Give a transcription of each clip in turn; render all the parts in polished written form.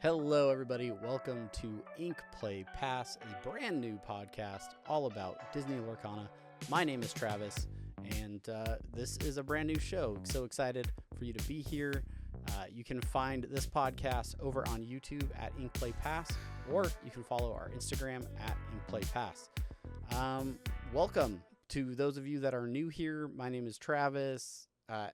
Hello, everybody. Welcome to Ink Play Pass, a brand new podcast all about Disney Lorcana. My name is Travis, and this is a brand new show. So excited for you to be here. You can find this podcast over on YouTube at Ink Play Pass, or you can follow our Instagram at Ink Play Pass. Welcome to those of you that are new here. My name is Travis.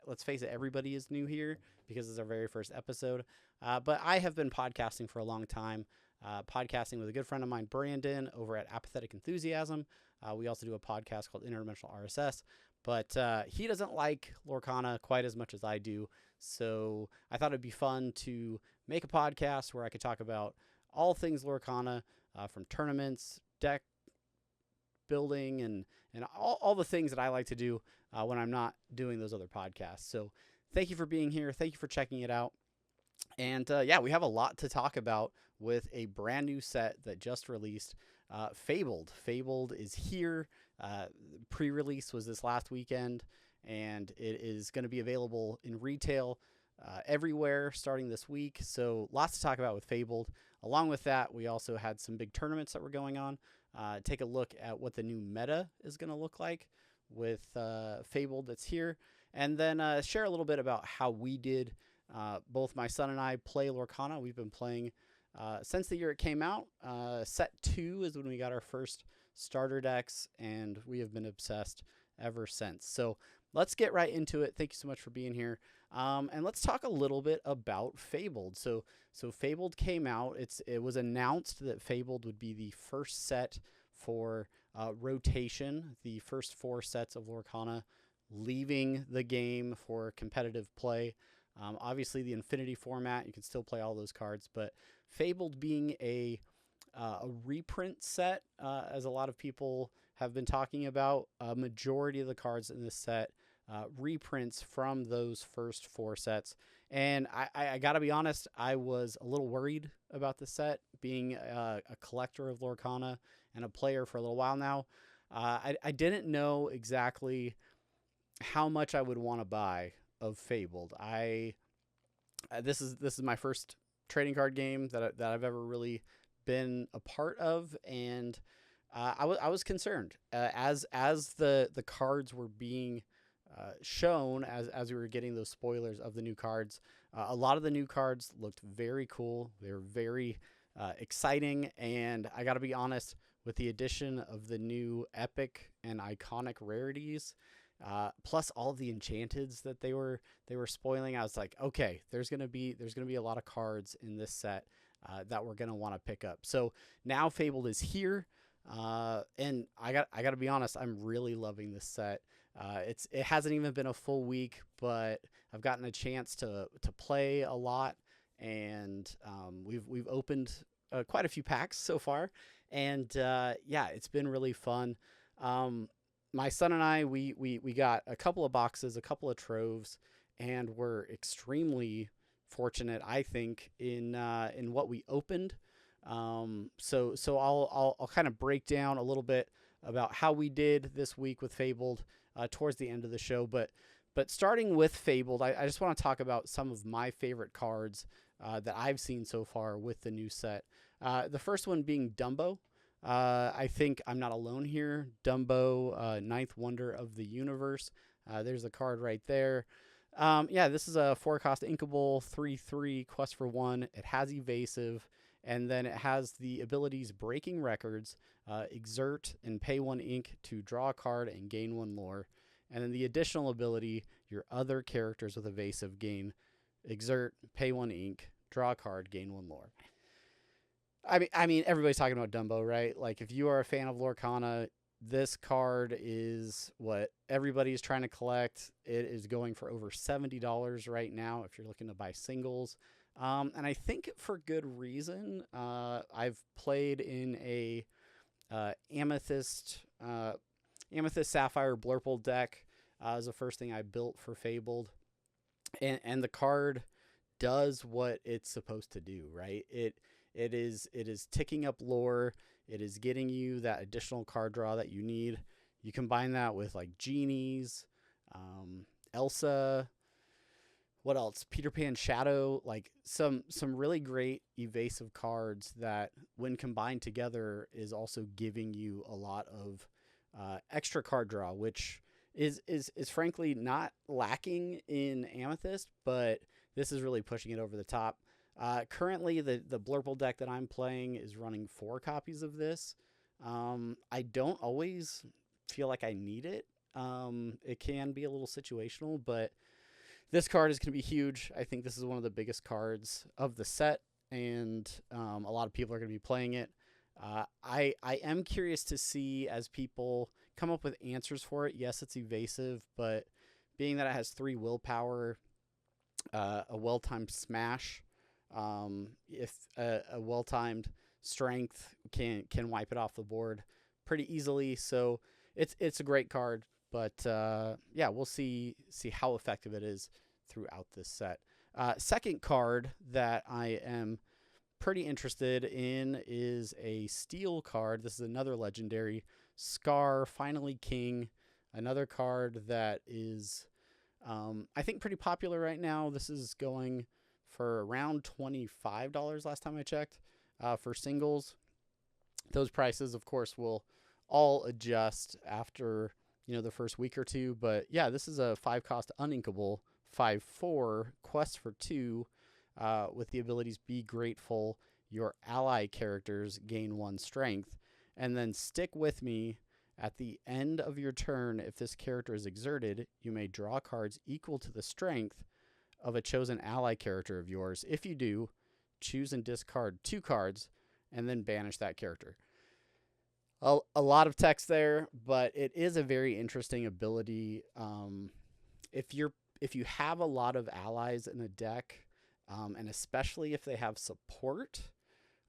Let's face it, everybody is new here because it's our very first episode. But I have been podcasting for a long time, podcasting with a good friend of mine, Brandon, over at Apathetic Enthusiasm. We also do a podcast called Interdimensional RSS, but he doesn't like Lorcana quite as much as I do. So I thought it'd be fun to make a podcast where I could talk about all things Lorcana, from tournaments, deck building, and all the things that I like to do when I'm not doing those other podcasts. So thank you for being here. Thank you for checking it out. And we have a lot to talk about with a brand new set that just released, Fabled. Fabled is here. Pre-release was this last weekend, and it is going to be available in retail everywhere starting this week. So lots to talk about with Fabled. Along with that, we also had some big tournaments that were going on. Take a look at what the new meta is going to look like with Fabled that's here. And then share a little bit about how we did. Both my son and I play Lorcana. We've been playing since the year it came out. Set 2 is when we got our first starter decks, and we have been obsessed ever since. So let's get right into it. Thank you so much for being here. And let's talk a little bit about Fabled. So Fabled came out. It was announced that Fabled would be the first set for rotation, the first 4 sets of Lorcana leaving the game for competitive play. Obviously, the Infinity format, you can still play all those cards, but Fabled being a reprint set, as a lot of people have been talking about, a majority of the cards in this set reprints from those first 4 sets. And I got to be honest, I was a little worried about the set, being a collector of Lorcana and a player for a little while now. I didn't know exactly how much I would want to buy of Fabled. This is my first trading card game that I've ever really been a part of, and I was concerned as the cards were being shown, as we were getting those spoilers of the new cards. A lot of the new cards looked very cool. They were very exciting, and I got to be honest, with the addition of the new epic and iconic rarities, plus all of the enchanteds that they were spoiling, I was like, okay, there's gonna be a lot of cards in this set that we're gonna want to pick up. So now Fabled is here, and I got to be honest, I'm really loving this set. It hasn't even been a full week, but I've gotten a chance to play a lot, and we've opened quite a few packs so far, and it's been really fun. My son and I, we got a couple of boxes, a couple of troves, and we're extremely fortunate, I think, in what we opened. So I'll kind of break down a little bit about how we did this week with Fabled towards the end of the show. But starting with Fabled, I just want to talk about some of my favorite cards that I've seen so far with the new set. The first one being Dumbo. I think I'm not alone here. Dumbo, ninth wonder of the universe. There's a card right there. This is a 4-cost inkable, 3/3, quest for 1. It has evasive, and then it has the abilities Breaking Records, exert, and pay 1 ink to draw a card and gain 1 lore. And then the additional ability, your other characters with evasive gain exert, pay 1 ink, draw a card, gain 1 lore. I mean, everybody's talking about Dumbo, right? Like, if you are a fan of Lorcana, this card is what everybody's trying to collect. It is going for over $70 right now if you're looking to buy singles. And I think for good reason. I've played in a Amethyst Sapphire Blurple deck. Is the first thing I built for Fabled. And the card does what it's supposed to do, right? It is ticking up lore. It is getting you that additional card draw that you need. You combine that with like genies, Elsa, What else? Peter Pan Shadow, like some really great evasive cards that, when combined together, is also giving you a lot of extra card draw, which is frankly not lacking in Amethyst, but this is really pushing it over the top. Currently, the Blurple deck that I'm playing is running 4 copies of this. I don't always feel like I need it. It can be a little situational, but this card is going to be huge. I think this is one of the biggest cards of the set, and a lot of people are going to be playing it. I am curious to see, as people come up with answers for it. Yes, it's evasive, but being that it has 3 willpower, a well-timed smash, if a well-timed strength can wipe it off the board pretty easily. So it's a great card. But yeah, we'll see how effective it is throughout this set. Second card that I am pretty interested in is a steel card. This is another legendary, Scar, Finally King. Another card that is, I think, pretty popular right now. This is going for around $25 last time I checked for singles. Those prices, of course, will all adjust after the first week or two. But yeah, this is a 5-cost uninkable, 5/4 quest for 2 with the abilities Be Grateful. Your ally characters gain 1 strength. And then Stick With Me. At the end of your turn, if this character is exerted, you may draw cards equal to the strength of a chosen ally character of yours. If you do, choose and discard 2 cards and then banish that character. A lot of text there, but it is a very interesting ability. If you have a lot of allies in a deck, and especially if they have support,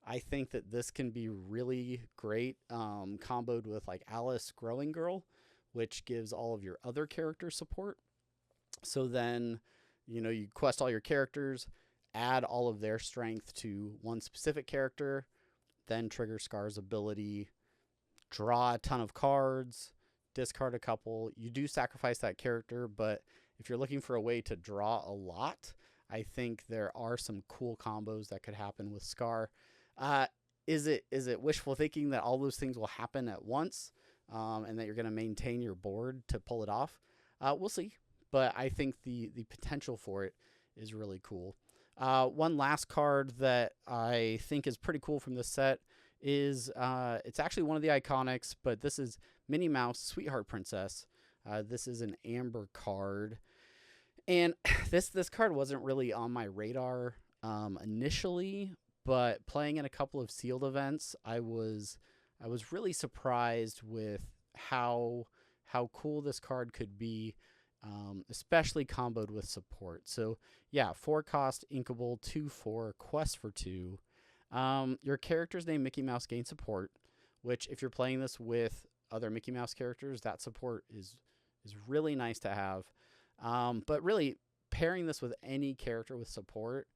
I think that this can be really great, comboed with like Alice Growing Girl, which gives all of your other characters support. So then, you quest all your characters, add all of their strength to one specific character, then trigger Scar's ability, draw a ton of cards, discard a couple. You do sacrifice that character, but if you're looking for a way to draw a lot, I think there are some cool combos that could happen with Scar. Is it wishful thinking that all those things will happen at once, and that you're going to maintain your board to pull it off? We'll see, but I think the potential for it is really cool. One last card that I think is pretty cool from this set is it's actually one of the iconics, but this is Minnie Mouse, Sweetheart Princess. This is an amber card, and this card wasn't really on my radar initially, but playing in a couple of sealed events, I was really surprised with how cool this card could be, especially comboed with support. So yeah, 4-cost inkable, 2/4 quest for 2. Your character's name Mickey Mouse gain support, which if you're playing this with other Mickey Mouse characters, that support is really nice to have. But really, pairing this with any character with support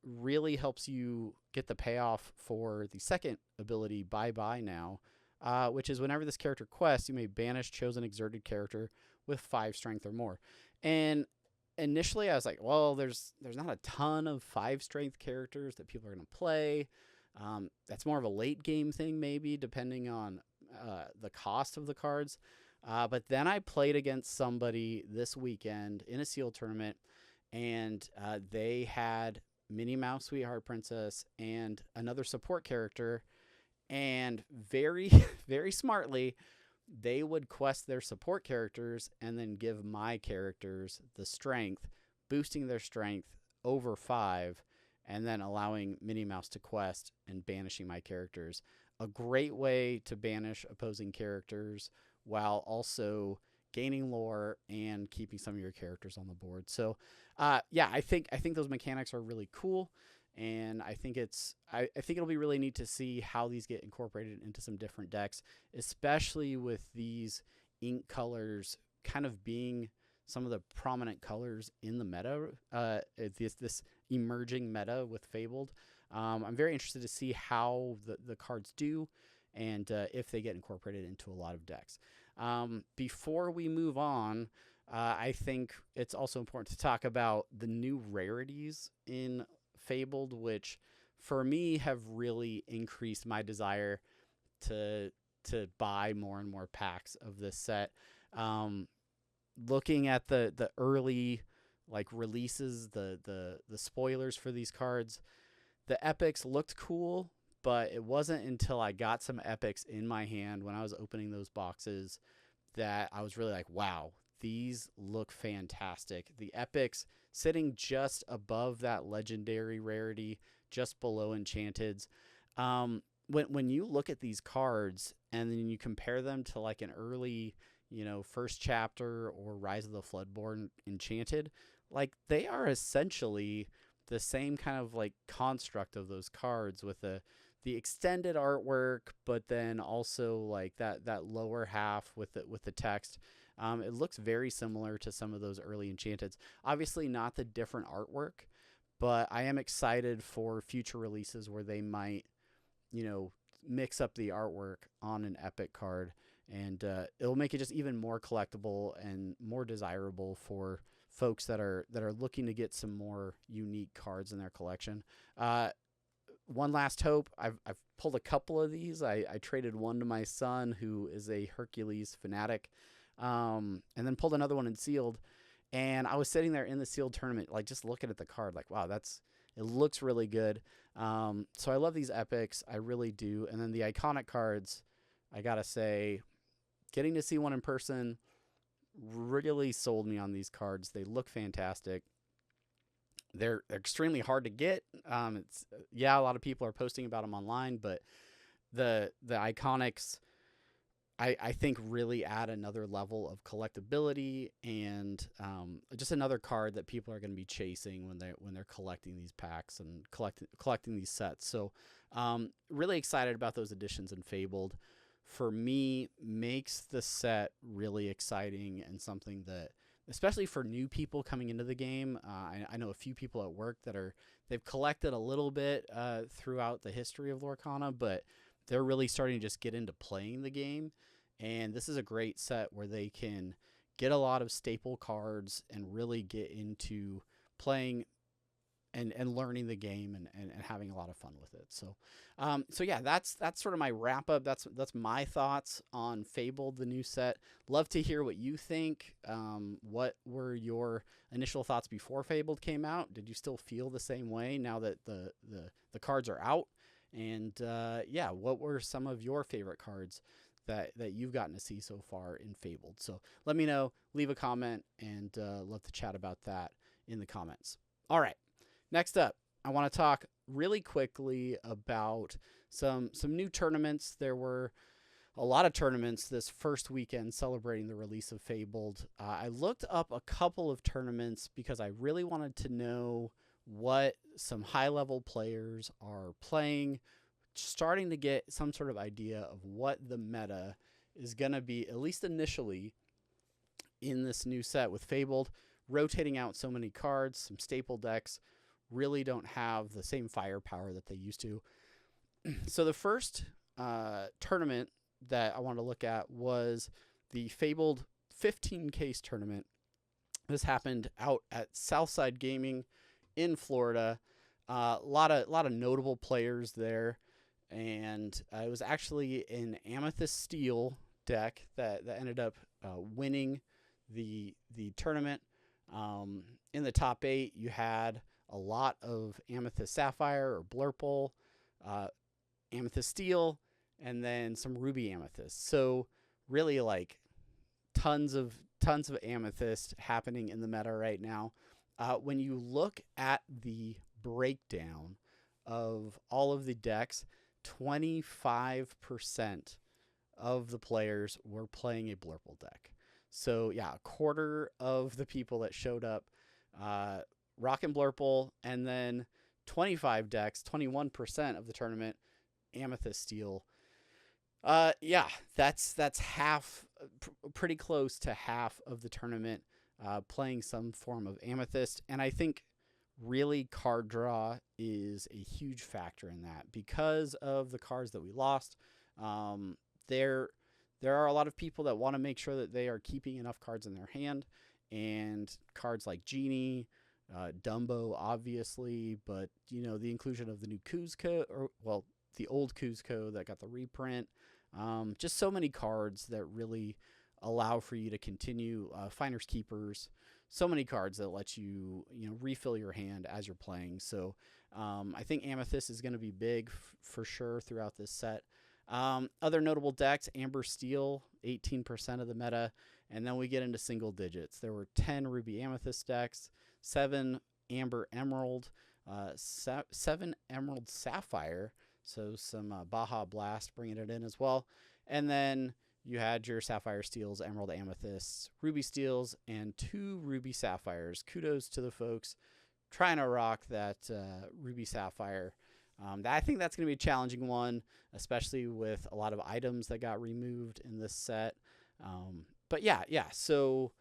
really helps you get the payoff for the second ability, Bye Bye Now, which is whenever this character quests, you may banish chosen exerted character with 5 strength or more. And initially I was like, well, there's not a ton of 5 strength characters that people are going to play. That's more of a late game thing, maybe, depending on the cost of the cards. But then I played against somebody this weekend in a sealed tournament, and they had Minnie Mouse, Sweetheart Princess, and another support character. And very, very smartly, they would quest their support characters and then give my characters the strength, boosting their strength over 5, and then allowing Minnie Mouse to quest and banishing my characters. A great way to banish opposing characters while also gaining lore and keeping some of your characters on the board. So yeah, I think those mechanics are really cool, and I think it'll be really neat to see how these get incorporated into some different decks, especially with these ink colors kind of being some of the prominent colors in the meta, this emerging meta with Fabled. I'm very interested to see how the cards do, and if they get incorporated into a lot of decks. Before we move on, I think it's also important to talk about the new rarities in Fabled, which for me have really increased my desire to buy more and more packs of this set. Um, Looking at the early like releases, the spoilers for these cards, the epics looked cool, but it wasn't until I got some epics in my hand when I was opening those boxes that I was really like, wow, these look fantastic. The epics sitting just above that legendary rarity, just below enchanteds. When you look at these cards and then you compare them to like an early, first chapter or Rise of the Floodborn enchanted, like they are essentially the same kind of like construct of those cards with the extended artwork, but then also like that lower half with the text. It looks very similar to some of those early enchanteds. Obviously, not the different artwork, but I am excited for future releases where they might, mix up the artwork on an epic card, and it'll make it just even more collectible and more desirable for folks that are looking to get some more unique cards in their collection. One last hope. I've pulled a couple of these. I traded one to my son, who is a Hercules fanatic, and then pulled another one in sealed. And I was sitting there in the sealed tournament, like just looking at the card, like, wow, it looks really good. So I love these epics. I really do. And then the iconic cards, I gotta say, getting to see one in person really sold me on these cards. They look fantastic. They're extremely hard to get. A lot of people are posting about them online, but the iconics, I think, really add another level of collectability and just another card that people are going to be chasing when they're collecting these packs and collecting these sets. So really excited about those additions in Fabled. For me, makes the set really exciting and something that, especially for new people coming into the game, I know a few people at work they've collected a little bit throughout the history of Lorcana, but they're really starting to just get into playing the game. And this is a great set where they can get a lot of staple cards and really get into playing and learning the game and having a lot of fun with it. So yeah, that's sort of my wrap up. That's my thoughts on Fabled, the new set. Love to hear what you think. What were your initial thoughts before Fabled came out? Did you still feel the same way now that the cards are out? And what were some of your favorite cards that you've gotten to see so far in Fabled? So let me know, leave a comment, and love to chat about that in the comments. All right. Next up, I want to talk really quickly about some new tournaments. There were a lot of tournaments this first weekend celebrating the release of Fabled. I looked up a couple of tournaments because I really wanted to know what some high-level players are playing, starting to get some sort of idea of what the meta is going to be, at least initially, in this new set with Fabled. Rotating out so many cards, some staple decks really don't have the same firepower that they used to. So the first tournament that I wanted to look at was the Fabled 15 case tournament. This happened out at Southside Gaming in Florida. A lot of notable players there, and it was actually an Amethyst Steel deck that ended up winning the tournament. In the top 8, you had a lot of Amethyst Sapphire or Blurple, Amethyst Steel, and then some Ruby Amethyst. So really like tons of Amethyst happening in the meta right now. When you look at the breakdown of all of the decks, 25% of the players were playing a Blurple deck. So yeah, a quarter of the people that showed up rocking Blurple, and then 21% of the tournament, Amethyst Steel. That's half, pretty close to half of the tournament playing some form of Amethyst. And I think really card draw is a huge factor in that because of the cards that we lost. There are a lot of people that want to make sure that they are keeping enough cards in their hand, and cards like Genie, Dumbo, obviously, but the inclusion of the new Kuzco, the old Kuzco that got the reprint. Just so many cards that really allow for you to continue. Finders Keepers, so many cards that let you refill your hand as you're playing. So I think Amethyst is going to be big for sure throughout this set. Other notable decks: Amber Steel, 18% of the meta, and then we get into single digits. There were 10 Ruby Amethyst decks, 7 Amber Emerald, 7 Emerald Sapphire, so some Baja Blast bringing it in as well, and then you had your Sapphire Steels, Emerald Amethysts, Ruby Steels, and 2 Ruby Sapphires. Kudos to the folks trying to rock that Ruby Sapphire. I think that's going to be a challenging one, especially with a lot of items that got removed in this set. But yeah, so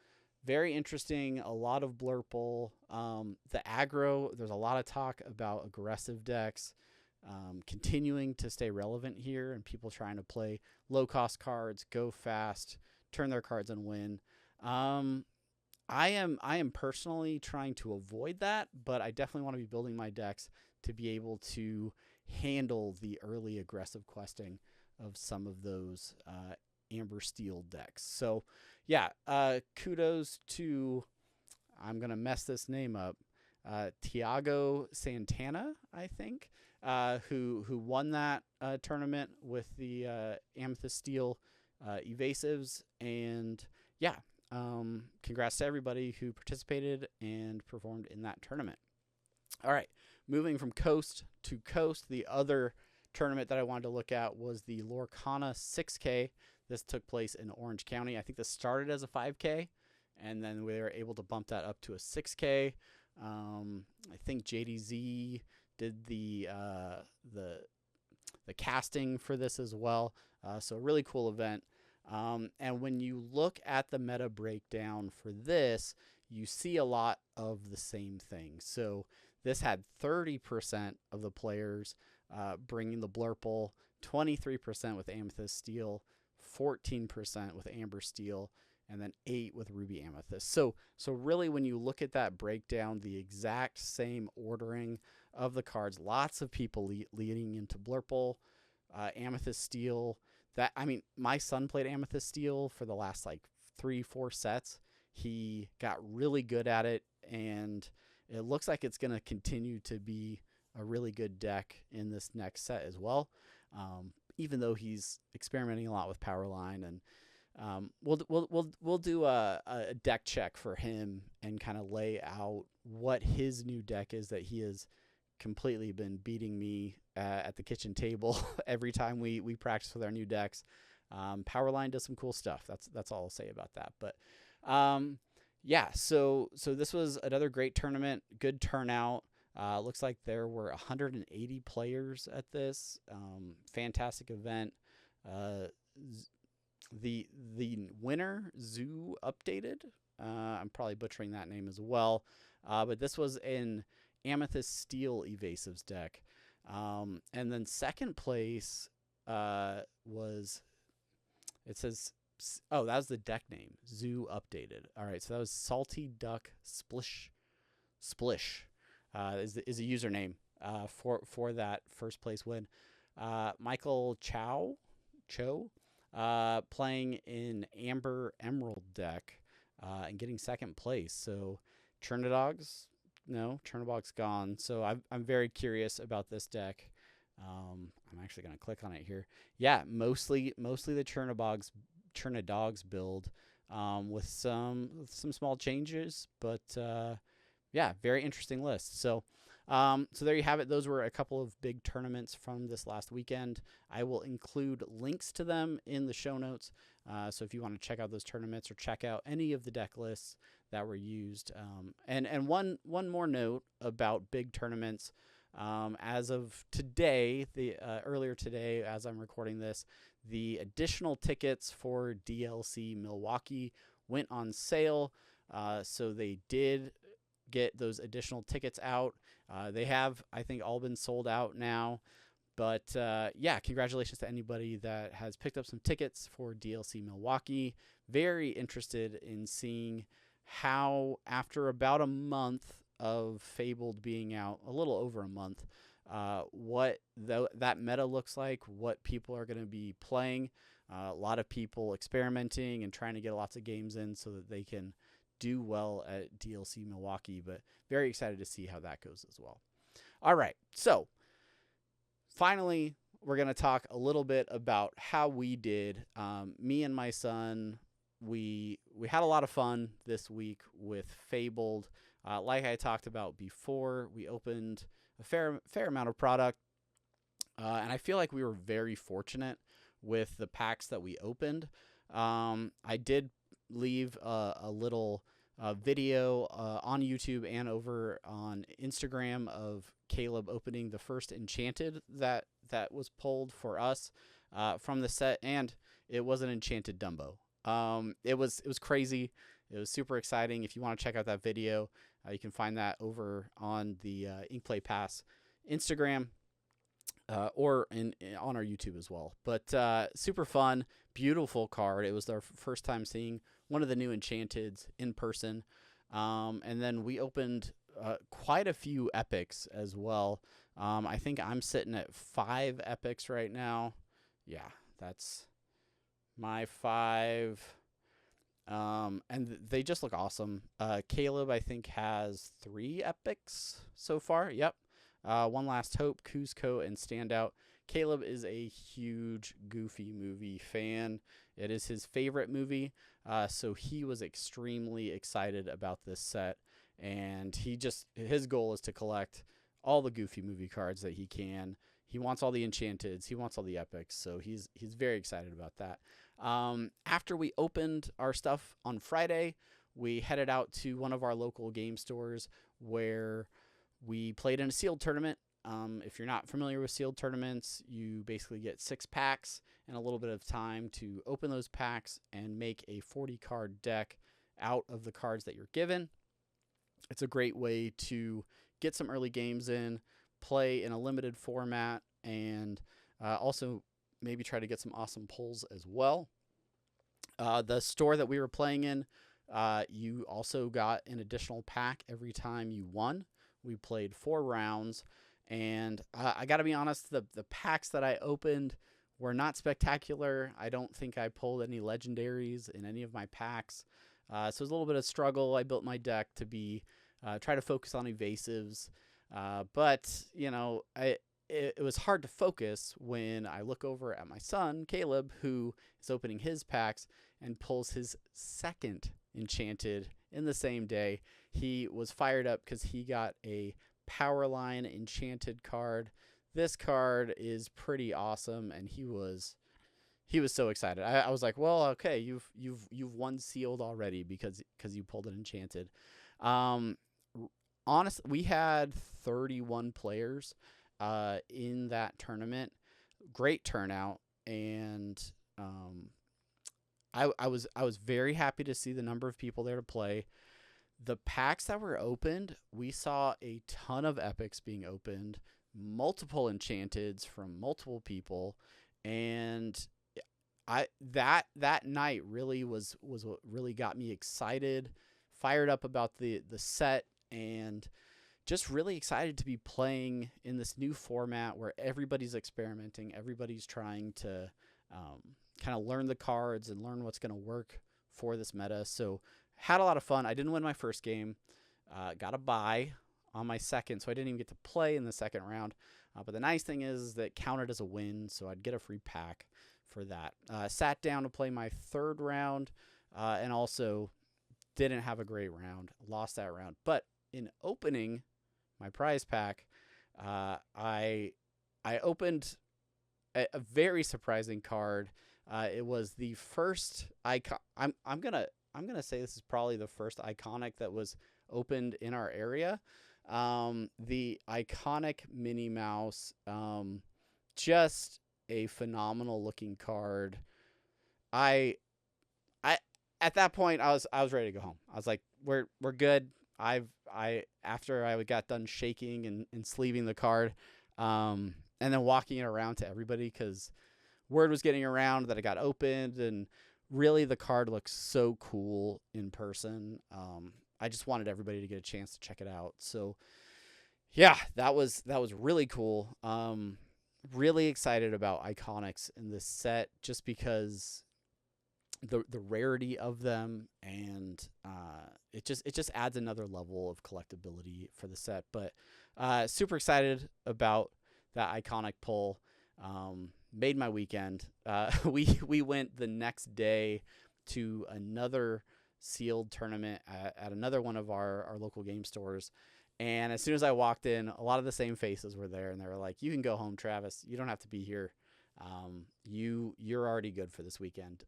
very interesting. A lot of Blurple. The aggro, there's a lot of talk about aggressive decks continuing to stay relevant here, and people trying to play low-cost cards, go fast, turn their cards and win. I am personally trying to avoid that, but I definitely want to be building my decks to be able to handle the early aggressive questing of some of those Amber Steel decks. So yeah, kudos to, I'm going to mess this name up, Tiago Santana, I think, who won that tournament with the Amethyst Steel evasives. And yeah, congrats to everybody who participated and performed in that tournament. All right, moving from coast to coast, the other tournament that I wanted to look at was the Lorcana 6K. This took place in Orange County. I think this started as a 5K, and then we were able to bump that up to a 6K. I think JDZ did the casting for this as well. So a really cool event. And when you look at the meta breakdown for this, you see a lot of the same things. So this had 30% of the players bringing the Blurple, 23% with Amethyst Steel, 14% with Amber Steel, and then 8 with Ruby Amethyst. So really, when you look at that breakdown, the exact same ordering of the cards, lots of people leading into Blurple, Amethyst Steel. My son played Amethyst Steel for the last 3-4 sets. He got really good at it, and it looks like it's going to continue to be a really good deck in this next set as well. Even though he's experimenting a lot with Powerline, and we'll do a deck check for him and kind of lay out what his new deck is that he has completely been beating me at the kitchen table every time we practice with our new decks. Powerline does some cool stuff. That's all I'll say about that. But yeah, so this was another great tournament, good turnout. Looks like there were 180 players at this. Fantastic event. The winner, Zoo Updated. I'm probably butchering that name as well. But this was an Amethyst Steel Evasives deck. And then second place was, it says, that was the deck name, Zoo Updated. All right, so that was Salty Duck Splish. Is a username for that first place win. Michael Cho playing in Amber Emerald deck and getting second place. So Chernodog's gone. So I'm very curious about this deck. I'm actually going to click on it here. Yeah, mostly the Chernodogs build with some small changes, but yeah, very interesting list. So there you have it. Those were a couple of big tournaments from this last weekend. I will include links to them in the show notes. So if you want to check out those tournaments or check out any of the deck lists that were used. And one more note about big tournaments. As of today, earlier today, as I'm recording this, the additional tickets for DLC Milwaukee went on sale. So they did get those additional tickets out. They have, I think, all been sold out now. But yeah, congratulations to anybody that has picked up some tickets for DLC Milwaukee. Very interested in seeing how after about a month of Fabled being out, a little over a month, what that meta looks like, what people are going to be playing. A lot of people experimenting and trying to get lots of games in so that they can do well at DLC Milwaukee, but very excited to see how that goes as well. All right, so finally, we're going to talk a little bit about how we did. Me and my son, we had a lot of fun this week with Fabled. Like I talked about before, we opened a fair amount of product, and I feel like we were very fortunate with the packs that we opened. I did leave a little video on YouTube and over on Instagram of Caleb opening the first Enchanted that was pulled for us from the set, and it was an Enchanted Dumbo. It was crazy. It was super exciting. If you want to check out that video, you can find that over on the Inkplay Pass Instagram or on our YouTube as well. But super fun, beautiful card. It was our first time seeing one of the new Enchanteds in person. And then we opened quite a few epics as well. I think I'm sitting at 5 epics right now. Yeah, that's my 5. And they just look awesome. Caleb, I think, has 3 epics so far. Yep. One Last Hope, Cusco, and Standout. Caleb is a huge Goofy movie fan. It is his favorite movie, so he was extremely excited about this set, and his goal is to collect all the Goofy movie cards that he can. He wants all the Enchanteds. He wants all the epics, so he's very excited about that. After we opened our stuff on Friday, we headed out to one of our local game stores where we played in a sealed tournament. If you're not familiar with sealed tournaments, you basically get 6 packs and a little bit of time to open those packs and make a 40-card deck out of the cards that you're given. It's a great way to get some early games in, play in a limited format, and also maybe try to get some awesome pulls as well. The store that we were playing in, you also got an additional pack every time you won. We played 4 rounds, and I got to be honest, the packs that I opened were not spectacular. I don't think I pulled any legendaries in any of my packs, so it was a little bit of struggle. I built my deck to be try to focus on evasives, but you know, it was hard to focus when I look over at my son Caleb, who is opening his packs and pulls his 2nd Enchanted in the same day. He was fired up because he got a Powerline Enchanted card. This card is pretty awesome, and he was so excited. I was like, well, okay, you've won sealed already because you pulled an Enchanted. Honestly, we had 31 players in that tournament. Great turnout, and I was very happy to see the number of people there to play. The packs that were opened, we saw a ton of epics being opened, multiple Enchanteds from multiple people, and that night really was what really got me excited, fired up about the set, and just really excited to be playing in this new format where everybody's experimenting, everybody's trying to kind of learn the cards and learn what's going to work for this meta. So had a lot of fun. I didn't win my first game, got a bye on my second, so I didn't even get to play in the second round. But the nice thing is that it counted as a win, so I'd get a free pack for that. Sat down to play my 3rd round, and also didn't have a great round. Lost that round. But in opening my prize pack, I opened a very surprising card. It was the first icon. I'm gonna say this is probably the first iconic that was opened in our area. The iconic Minnie Mouse, just a phenomenal looking card. I at that point I was ready to go home. I was like, we're good. After I got done shaking and sleeving the card, and then walking it around to everybody, because word was getting around that it got opened, and really, the card looks so cool in person. I just wanted everybody to get a chance to check it out. So yeah, that was really cool. Really excited about Iconics in this set, just because the rarity of them, and it just adds another level of collectability for the set. But super excited about that Iconic pull. Made my weekend. We went the next day to another sealed tournament at another one of our local game stores. And as soon as I walked in, a lot of the same faces were there, and they were like, "You can go home, Travis. You don't have to be here. You're already good for this weekend."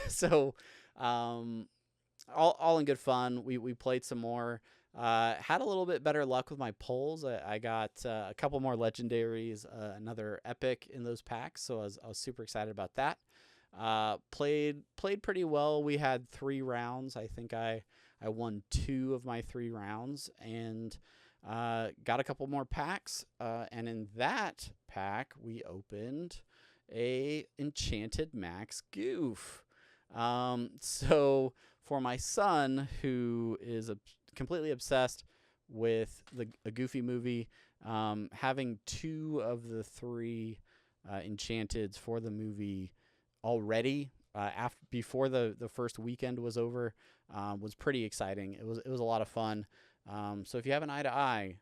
So all in good fun. We played some more. Had a little bit better luck with my pulls. I got a couple more legendaries, another epic in those packs, so I was super excited about that. Played pretty well. We had 3 rounds. I think I won 2 of my 3 rounds, and got a couple more packs. And in that pack, we opened a Enchanted Max Goof. So for my son, who is completely obsessed with a Goofy movie, having 2 of the 3 Enchanteds for the movie already before the first weekend was over, was pretty exciting. It was a lot of fun. So if you have an eye to eye,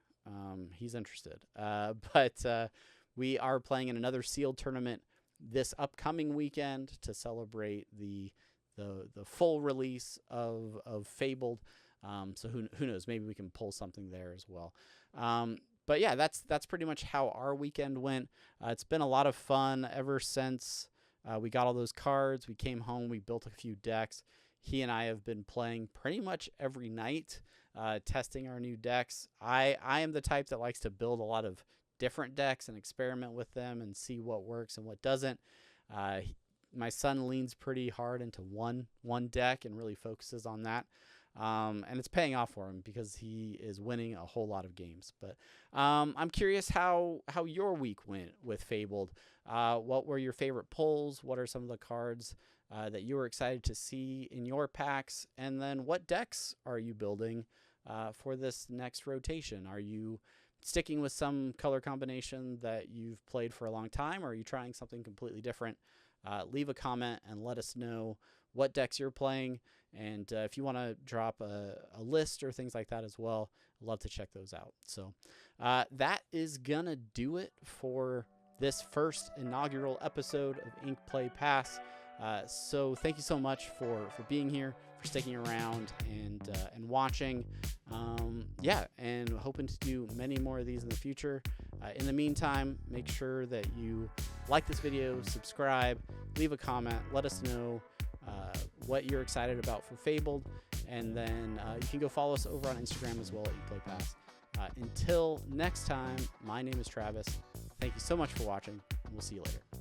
he's interested. But we are playing in another sealed tournament this upcoming weekend to celebrate the full release of Fabled. So who knows? Maybe we can pull something there as well. But yeah, that's pretty much how our weekend went. It's been a lot of fun ever since we got all those cards. We came home, we built a few decks. He and I have been playing pretty much every night, testing our new decks. I am the type that likes to build a lot of different decks and experiment with them and see what works and what doesn't. My son leans pretty hard into one deck and really focuses on that. And it's paying off for him because he is winning a whole lot of games. But I'm curious how your week went with Fabled. What were your favorite pulls? What are some of the cards that you were excited to see in your packs? And then what decks are you building for this next rotation? Are you sticking with some color combination that you've played for a long time, or are you trying something completely different? Leave a comment and let us know what decks you're playing. And if you want to drop a list or things like that as well, I'd love to check those out. So that is going to do it for this first inaugural episode of Ink Play Pass. So thank you so much for being here, for sticking around and watching. And hoping to do many more of these in the future. In the meantime, make sure that you like this video, subscribe, leave a comment, let us know what you're excited about for Fabled, and then you can go follow us over on Instagram as well at Ink Play Pass. Until next time, my name is Travis. Thank you so much for watching, and we'll see you later.